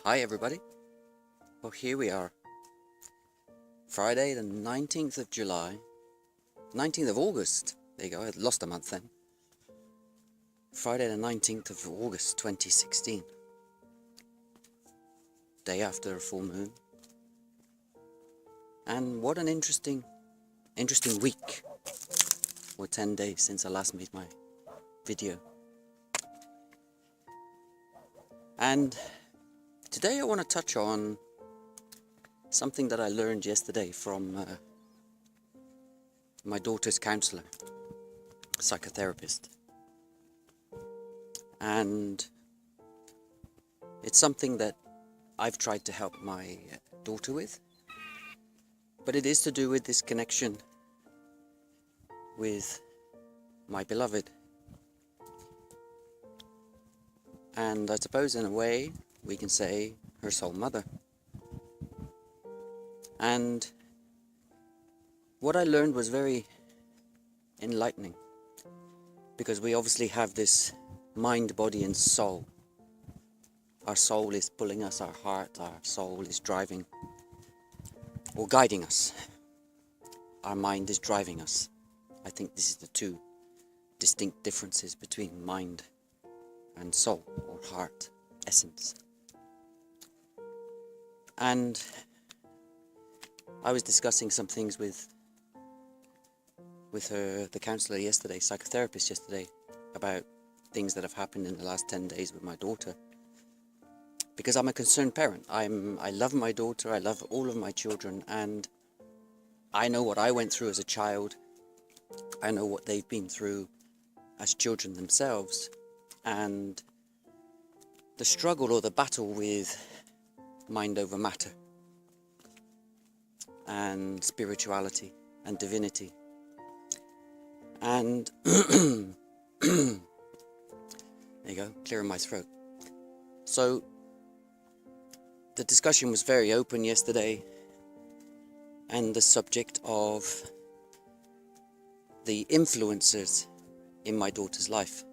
Hi everybody. Well, here we are. Friday the 19th of July. 19th of August. There you go, I lost a month then. Friday the 19th of August 2016. Day after a full moon. And what an interesting week. Or 10 days since I last made my video. And today I want to touch on something that I learned yesterday from my daughter's counsellor, psychotherapist. And it's something that I've tried to help my daughter with, but it is to do with this connection with my beloved. And I suppose in a way we can say her soul mother. And what I learned was very enlightening, because we obviously have this mind, body and soul. Our soul is pulling us, our heart, our soul is driving or guiding us. Our mind is driving us. I think this is the two distinct differences between mind and soul, or heart, essence. And I was discussing some things with her, the counsellor yesterday, psychotherapist yesterday, about things that have happened in the last 10 days with my daughter. Because I'm a concerned parent. I love my daughter, I love all of my children, and I know what I went through as a child. I know what they've been through as children themselves, and the struggle or the battle with mind over matter and spirituality and divinity. And there you go, clearing my throat. So the discussion was very open yesterday, and the subject of the influencers in my daughter's life.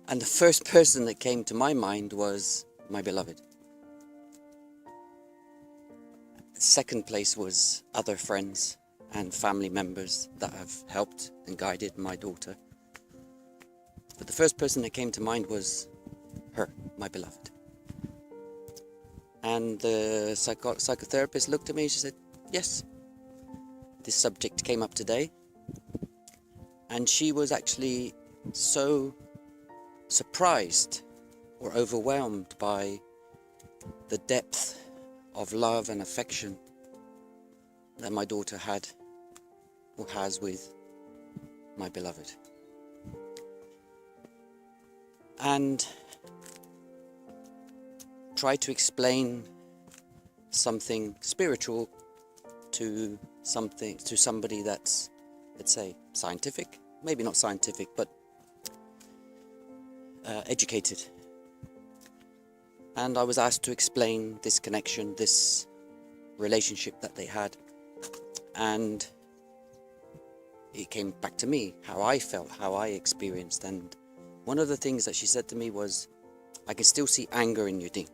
And the first person that came to my mind was my beloved. Second place was other friends and family members that have helped and guided my daughter. But the first person that came to mind was her, my beloved. And the psychotherapist looked at me and she said, yes, this subject came up today. And she was actually so surprised or overwhelmed by the depth of love and affection that my daughter had or has with my beloved. And try to explain something spiritual to somebody that's, let's say, scientific, maybe not scientific, but educated. And I was asked to explain this connection, this relationship that they had. And it came back to me, how I felt, how I experienced. And one of the things that she said to me was, I can still see anger in you, Dean.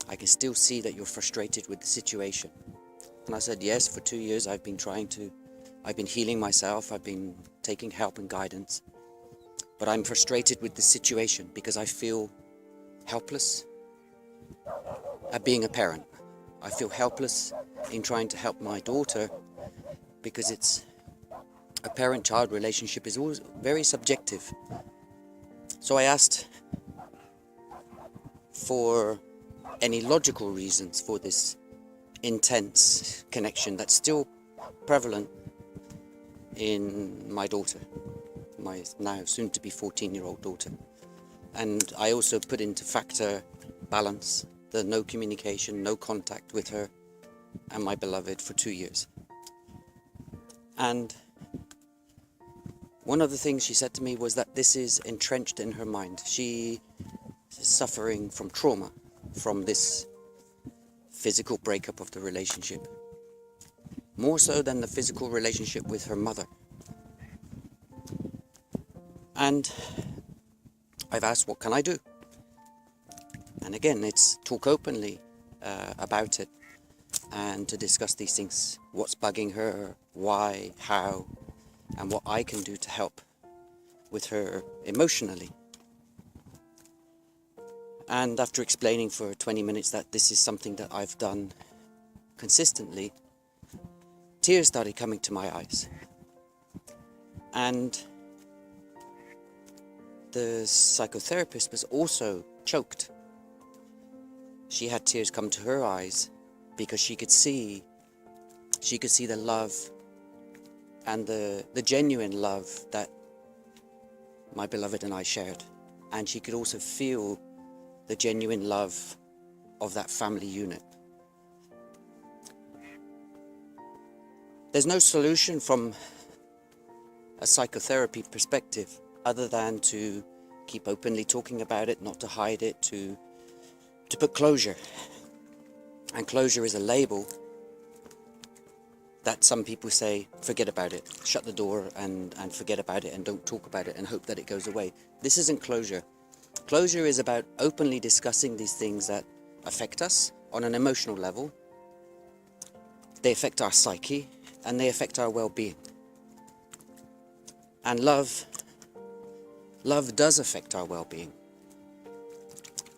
I can still see that you're frustrated with the situation. And I said, yes, for 2 years I've been healing myself, I've been taking help and guidance. But I'm frustrated with the situation because I feel helpless at being a parent. I feel helpless in trying to help my daughter, because it's a parent-child relationship is always very subjective. So I asked for any logical reasons for this intense connection that's still prevalent in my daughter, my now soon-to-be 14-year-old daughter. And I also put into factor balance, the no communication, no contact with her and my beloved for 2 years. And one of the things she said to me was that this is entrenched in her mind. She is suffering from trauma from this physical breakup of the relationship, more so than the physical relationship with her mother. And I've asked, what can I do? And again, it's talk openly about it, and to discuss these things, what's bugging her, why, how, and what I can do to help with her emotionally. And after explaining for 20 minutes that this is something that I've done consistently, tears started coming to my eyes. And the psychotherapist was also choked. She had tears come to her eyes because she could see the love and the genuine love that my beloved and I shared. And she could also feel the genuine love of that family unit. There's no solution from a psychotherapy perspective other than to keep openly talking about it, not to hide it, to put closure. And closure is a label that some people say, forget about it, shut the door and forget about it and don't talk about it and hope that it goes away. This isn't closure. Closure is about openly discussing these things that affect us on an emotional level. They affect our psyche and they affect our well-being. And love does affect our well-being.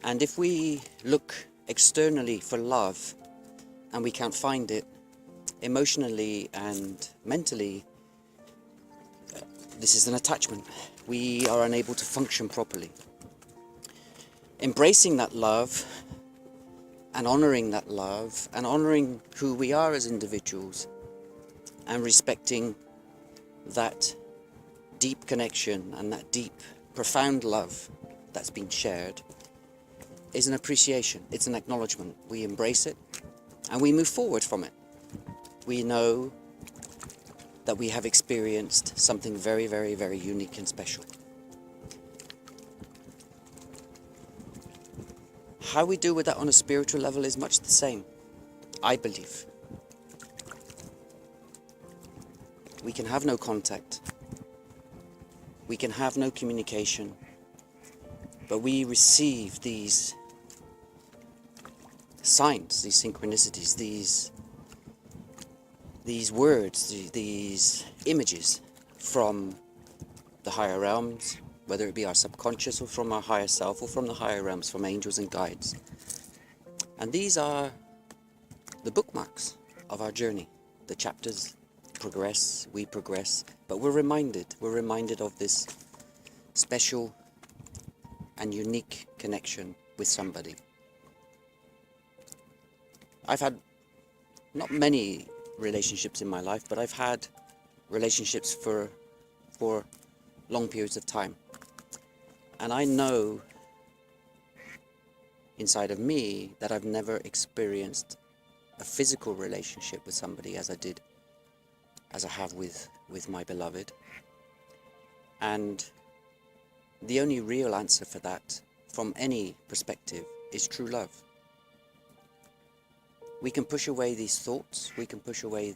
And if we look externally for love and we can't find it, emotionally and mentally, this is an attachment. We are unable to function properly. Embracing that love and honouring that love and honouring who we are as individuals and respecting that deep connection and that deep, profound love that's been shared is an appreciation, it's an acknowledgement. We embrace it and we move forward from it. We know that we have experienced something very, very, very unique and special. How we deal with that on a spiritual level is much the same, I believe. We can have no contact. We can have no communication. But we receive these signs, these synchronicities, these words, these images from the higher realms, whether it be our subconscious or from our higher self or from the higher realms, from angels and guides. And these are the bookmarks of our journey. The chapters progress, we progress, but we're reminded of this special and unique connection with somebody. I've had not many relationships in my life, but I've had relationships for long periods of time. And I know inside of me that I've never experienced a physical relationship with somebody as I have with my beloved. And the only real answer for that, from any perspective, is true love. We can push away these thoughts, we can push away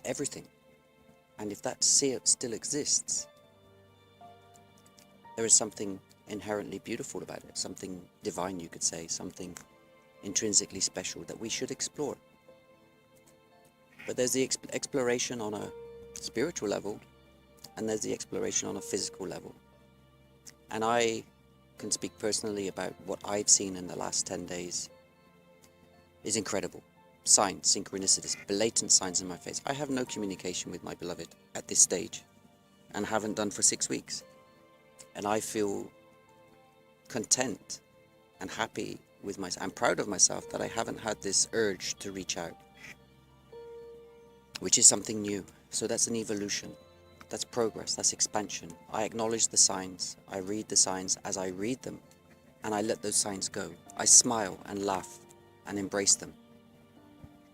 everything. And if that still exists, there is something inherently beautiful about it, something divine, you could say, something intrinsically special that we should explore. But there's the exploration on a spiritual level, and there's the exploration on a physical level. And I can speak personally about what I've seen in the last 10 days is incredible. Signs, synchronicities, blatant signs in my face. I have no communication with my beloved at this stage and haven't done for 6 weeks. And I feel content and happy with myself. I'm proud of myself that I haven't had this urge to reach out, which is something new. So that's an evolution. That's progress, that's expansion. I acknowledge the signs, I read the signs as I read them, and I let those signs go. I smile and laugh and embrace them.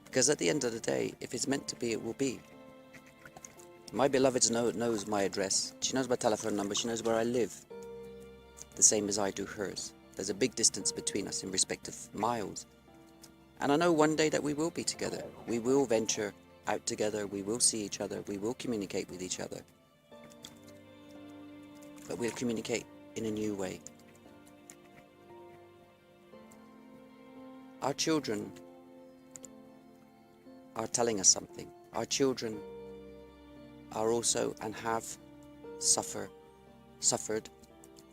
Because at the end of the day, if it's meant to be, it will be. My beloved knows my address, she knows my telephone number, she knows where I live, the same as I do hers. There's a big distance between us in respect of miles. And I know one day that we will be together. We will venture out together, we will see each other, we will communicate with each other. But we'll communicate in a new way. Our children are telling us something. Our children are also and have suffered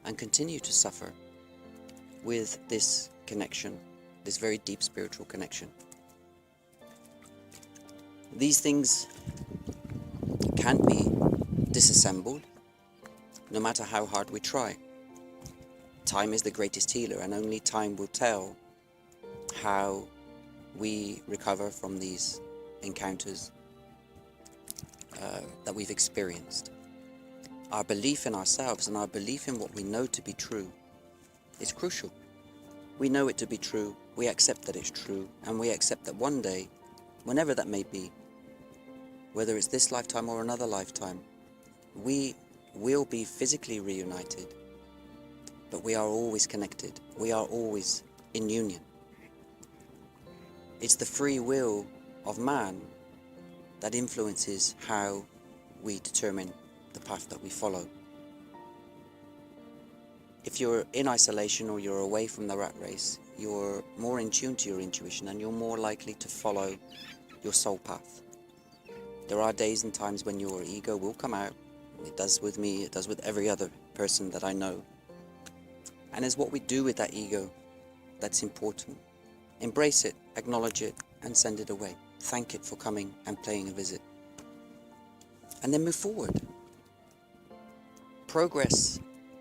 and continue to suffer with this connection, this very deep spiritual connection. These things can't be disassembled, no matter how hard we try. Time is the greatest healer, and only time will tell how we recover from these encounters that we've experienced. Our belief in ourselves and our belief in what we know to be true is crucial. We know it to be true, we accept that it's true, and we accept that one day, whenever that may be, whether it's this lifetime or another lifetime, we will be physically reunited, but we are always connected. We are always in union. It's the free will of man that influences how we determine the path that we follow. If you're in isolation or you're away from the rat race, you're more in tune to your intuition and you're more likely to follow your soul path. There are days and times when your ego will come out. It does with me, it does with every other person that I know. And it's what we do with that ego that's important. Embrace it, acknowledge it, and send it away. Thank it for coming and paying a visit. And then move forward. Progress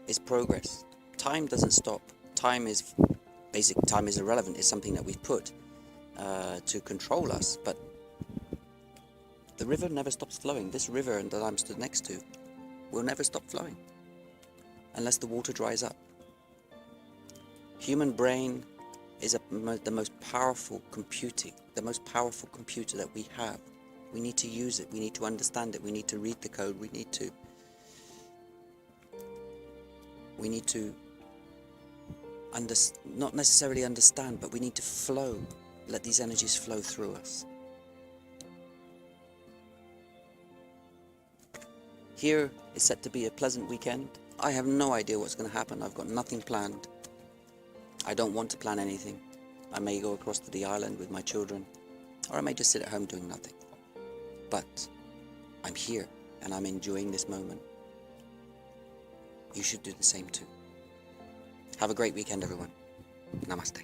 is progress. Time doesn't stop. Time is irrelevant. It's something that we've put to control us, but the river never stops flowing. This river that I'm stood next to will never stop flowing unless the water dries up. Human brain is the most powerful computer that we have. We need to use it. We need to understand it. We need to read the code. We need to not necessarily understand, but we need to flow. Let these energies flow through us. Here is set to be a pleasant weekend. I have no idea what's going to happen. I've got nothing planned. I don't want to plan anything. I may go across to the island with my children, or I may just sit at home doing nothing. But I'm here and I'm enjoying this moment. You should do the same too. Have a great weekend, everyone. Namaste.